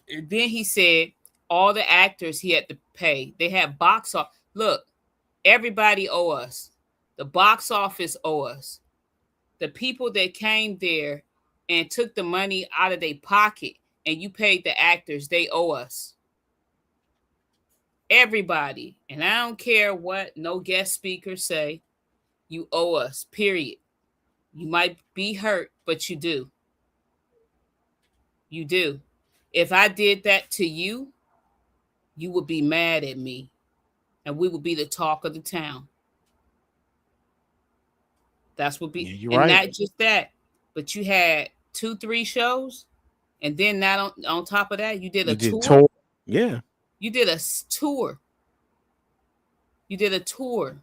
And then he said all the actors he had to pay. They have box office. Look, everybody owe us. The box office owe us. The people that came there and took the money out of their pocket and you paid the actors, they owe us. Everybody. And I don't care what no guest speakers say, you owe us, period. You might be hurt, but you do. You do. If I did that to you, you would be mad at me and we would be the talk of the town. That's what be, Yeah, you're and right. not just that, but you had two, three shows, and then not on top of that, you did a You did tour. tour. Yeah, You did a tour. You did a tour.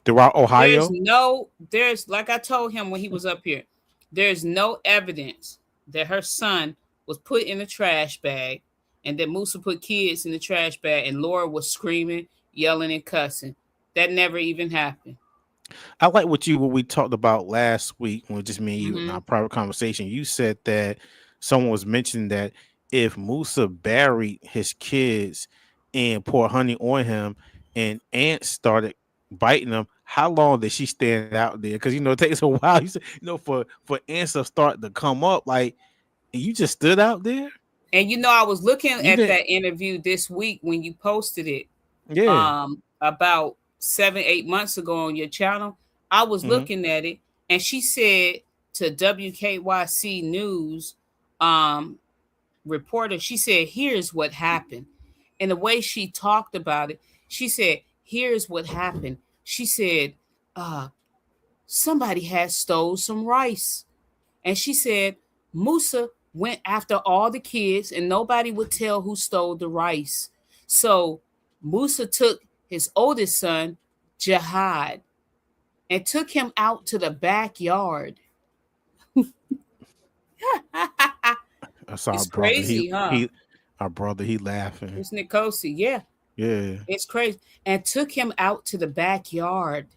throughout There's Ohio. no, there's like I told him when he was up here, there's no evidence that her son was put in a trash bag and that Musa put kids in the trash bag and Laura was screaming, yelling, and cussing. That never even happened. I like what we talked about last week when just me and you in Mm-hmm. our private conversation. You said that someone was mentioning that if Musa buried his kids and poured honey on him and ants started biting them, how long did she stand out there? Because it takes a while. You said, for ants to start to come up, like, and you just stood out there. And I was looking You at didn't. that interview this week when you posted it Yeah. about 7, 8 months ago on your channel. I was Hmm. looking at it and she said to WKYC News um reporter, she said, here's what happened. And the way she talked about it, she said, here's what happened. She said, uh, somebody had stole some rice. And she said, Musa went after all the kids and nobody would tell who stole the rice. So Musa took his oldest son, Jihad, and took him out to the backyard. That's our It's brother. crazy, huh? Our brother. He laughing. It's Nikosi. Yeah, Yeah. it's crazy. And took him out to the backyard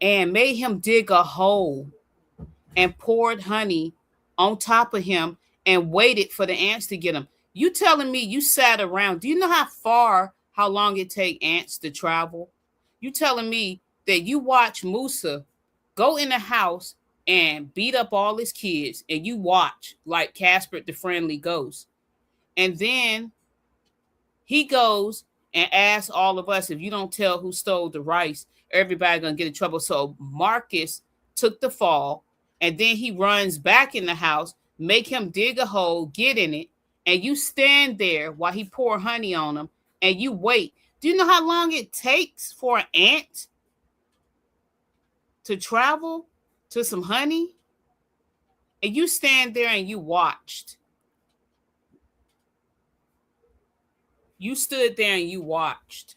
and made him dig a hole and poured honey on top of him and waited for the ants to get him. You telling me you sat around? Do you know how long it take ants to travel? You telling me that you watch Musa go in the house and beat up all his kids, and you watch like Casper the Friendly Ghost, and then he goes and asks all of us, if you don't tell who stole the rice, everybody gonna get in trouble. So Marcus took the fall, and then he runs back in the house, make him dig a hole, get in it, and you stand there while he pour honey on him, and you wait. Do you know how long it takes for an ant to travel to some honey? And you stand there and you watched. You stood there and you watched.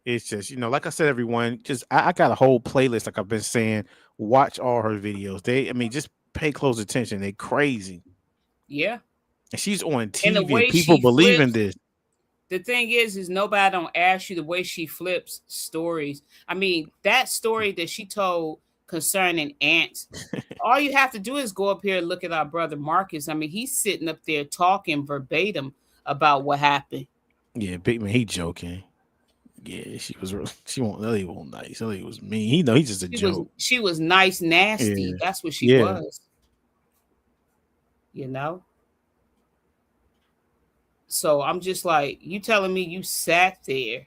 It's just, like I said, everyone, just I got a whole playlist, like I've been saying. Watch all her videos. I mean, just pay close attention. They crazy. Yeah. And she's on And the TV and way people she believe in flips, this. the thing is nobody don't ask you the way she flips stories. I mean, that story that she told concerning ants, all you have to do is go up here and look at our brother Marcus. I mean, he's sitting up there talking verbatim about what happened. Yeah, big man, he joking. Yeah, she was she won't Ellie won't nice. Ellie was mean. He know he's just a joke. She was nice, nasty. Yeah. That's what she Yeah. was, you know? So I'm just like, you telling me you sat there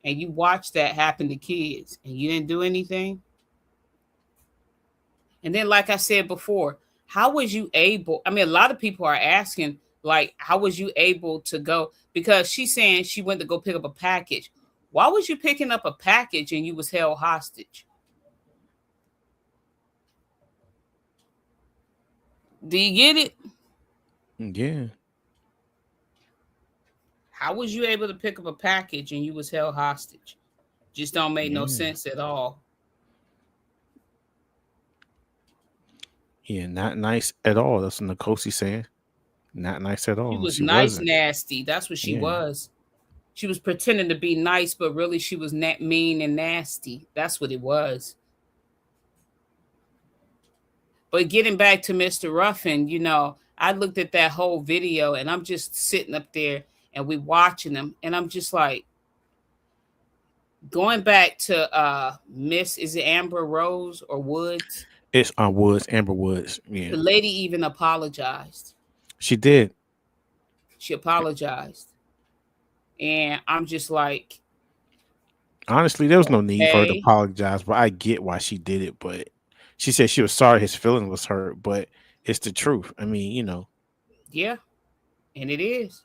and you watched that happen to kids and you didn't do anything? And then, like I said before, how was you able? I mean, a lot of people are asking, like, how was you able to go? Because she's saying she went to go pick up a package. Why was you picking up a package and you was held hostage? Do you get it? Yeah. How was you able to pick up a package and you was held hostage? Just don't make no Yeah. sense at all. Yeah, not nice at all. That's what Nkosi saying. Not nice at She all. was She nice, wasn't. nasty. That's what she Yeah. was. She was pretending to be nice, but really she was mean and nasty. That's what it was. But getting back to Mr. Ruffin, I looked at that whole video and I'm just sitting up there and we watching them and I'm just like going back to Miss, is it Amber Rose or Woods? It's Woods, Amber Woods. Yeah. The lady even apologized. She did. She apologized. And I'm just like, Honestly, there was no need for her to okay, apologize, but I get why she did it. But she said she was sorry his feelings was hurt, but it's the truth. I mean, yeah, and it is.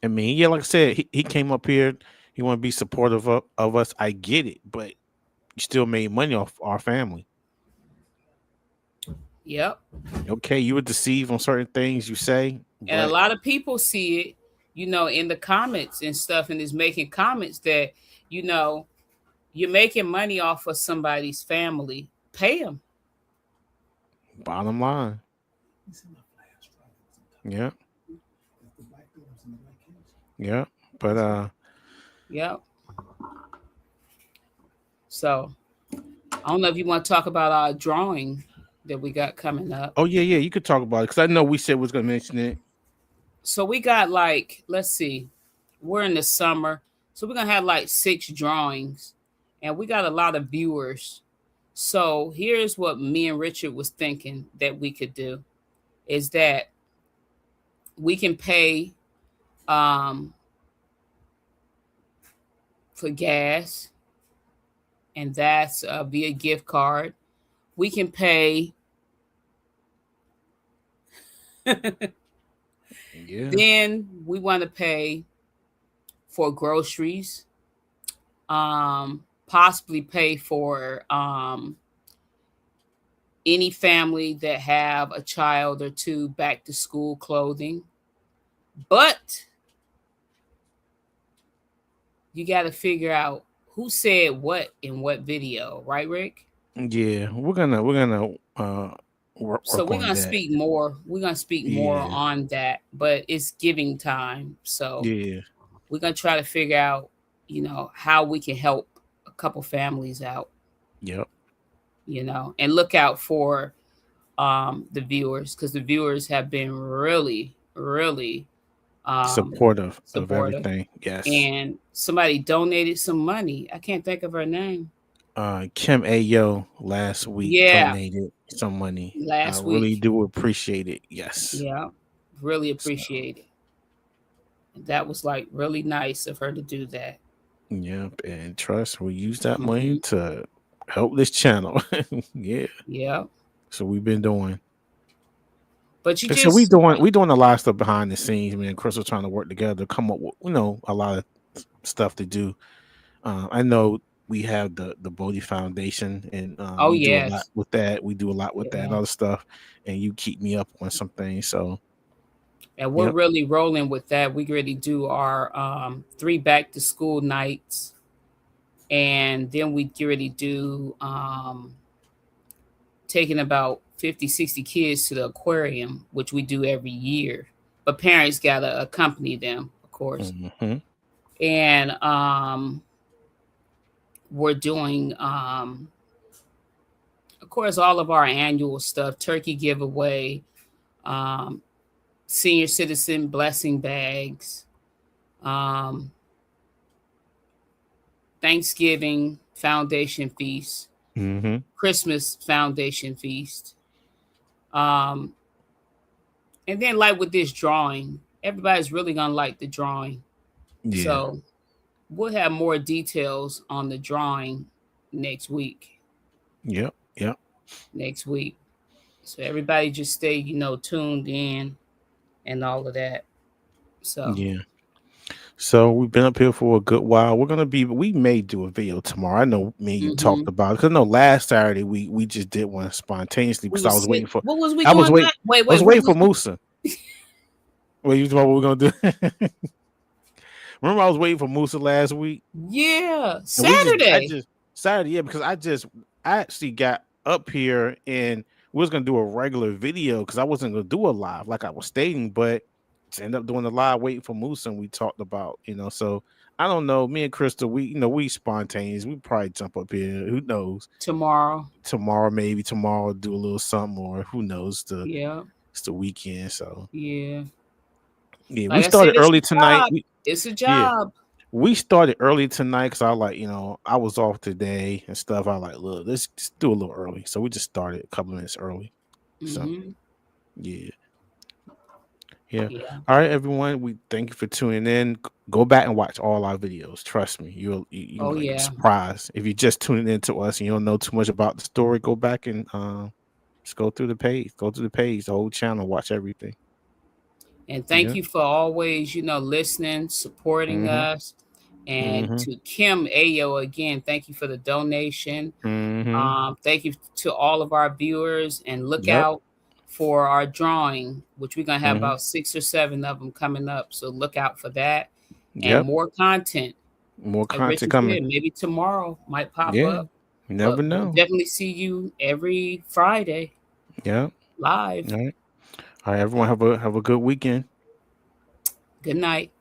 I mean, yeah, like I said, he came up here. He want to be supportive of us. I get it, but you still made money off our family. Yep. Okay, you were deceived on certain things you say, And a but lot of people see it, in the comments and stuff, and is making comments that, you know, you're making money off of somebody's family. Pay them. bottom line, yeah, yeah. But Yep. So I don't know if you want to talk about our drawing that we got coming up. oh yeah, you could talk about it because I know we said we was gonna mention it. So we got like, let's see, we're in the summer. So we're going to have like 6 drawings and we got a lot of viewers. So here's what me and Richard was thinking that we could do is that we can pay um, for gas, and that's via gift card. We can pay. Yeah, Then we want to pay for groceries, possibly pay for any family that have a child or two back to school clothing. But you got to figure out who said what in what video, right, Rick? yeah. We're gonna So work we're on gonna that. speak more. We're gonna speak more Yeah, on that, but it's giving time, so yeah, we're gonna try to figure out, how we can help a couple families out, yep. and look out for the viewers because the viewers have been really, really um, Supportive of supportive. everything. Yes. And somebody donated some money. I can't think of her name. Kim Ayo last week Yeah, donated some money. I last week. really do appreciate it. Yes. Yeah, really So, appreciate it. That was like really nice of her to do that. yep. And trust, we use that money Hmm. to help this channel. Yeah. Yeah, So we've been doing. but you And so we just doing we doing a lot of stuff behind the scenes. Me and Chris are trying to work together to come up with a lot of stuff to do. I know we have the Bodhi Foundation, and oh we do a lot yes, with that. We do a lot with that and yeah, other stuff, and you keep me up on some things. So And we're Yep. really rolling with that. We really do our 3 back to school nights, and then we get ready to do taking about 50, 60 kids to the aquarium, which we do every year. But parents got to accompany them, of course. Hmm. And we're doing, of course, all of our annual stuff, turkey giveaway, um, senior citizen blessing bags, um, Thanksgiving foundation feast, Hmm. Christmas foundation feast. Um, and then, like with this drawing, everybody's really gonna like the drawing. Yeah. So we'll have more details on the drawing next week. Yep. Yep. Next week. So everybody just stay, tuned in and all of that. So Yeah. So we've been up here for a good while. We may do a video tomorrow. I know me and you talked hmm about it because I know last Saturday we just did one spontaneously we because I was was sit. waiting for What was we I was doing? waiting Wait, I was wait. What waiting for was? Musa. Wait, you know what we're gonna do? Remember I was waiting for Musa last week? Yeah, And I Saturday. just Saturday, yeah, because I actually got up here and we was gonna do a regular video because I wasn't gonna do a live like I was stating, but to end up doing the live waiting for Moose and we talked about, so I don't know. Me and Crystal, we spontaneous. We probably jump up here. Who knows? Tomorrow. Tomorrow, maybe tomorrow do a little something or who knows Yeah, it's the weekend. So yeah. yeah, we Like I said, started it's early a tonight. job. It's a Yeah, job. we started early tonight because I like, I was off today and stuff. I like, look, let's just do a little early. So we just started a couple minutes early. So hmm yeah, yeah. Yeah. All right, everyone. We thank you for tuning in. Go back and watch all our videos. Trust me, you Oh might be yeah. surprised if you just tuning in to us and you don't know too much about the story. Go back and just go through the page. Go through the page, the whole channel. Watch everything. And thank Yeah. you for always, listening, supporting Mm-hmm. us. And Mm-hmm. to Kim Ayo again, thank you for the donation. Mm-hmm. Thank you to all of our viewers, and look Yep. out for our drawing, which we're gonna have Mm-hmm. about 6 or 7 of them coming up. So look out for that, and Yep. more content. More Like content Richard coming. said, maybe tomorrow might pop Yeah. up, You but never we'll know. definitely see you every Friday Yeah. live. All right. All right. Everyone have a good weekend. Good night.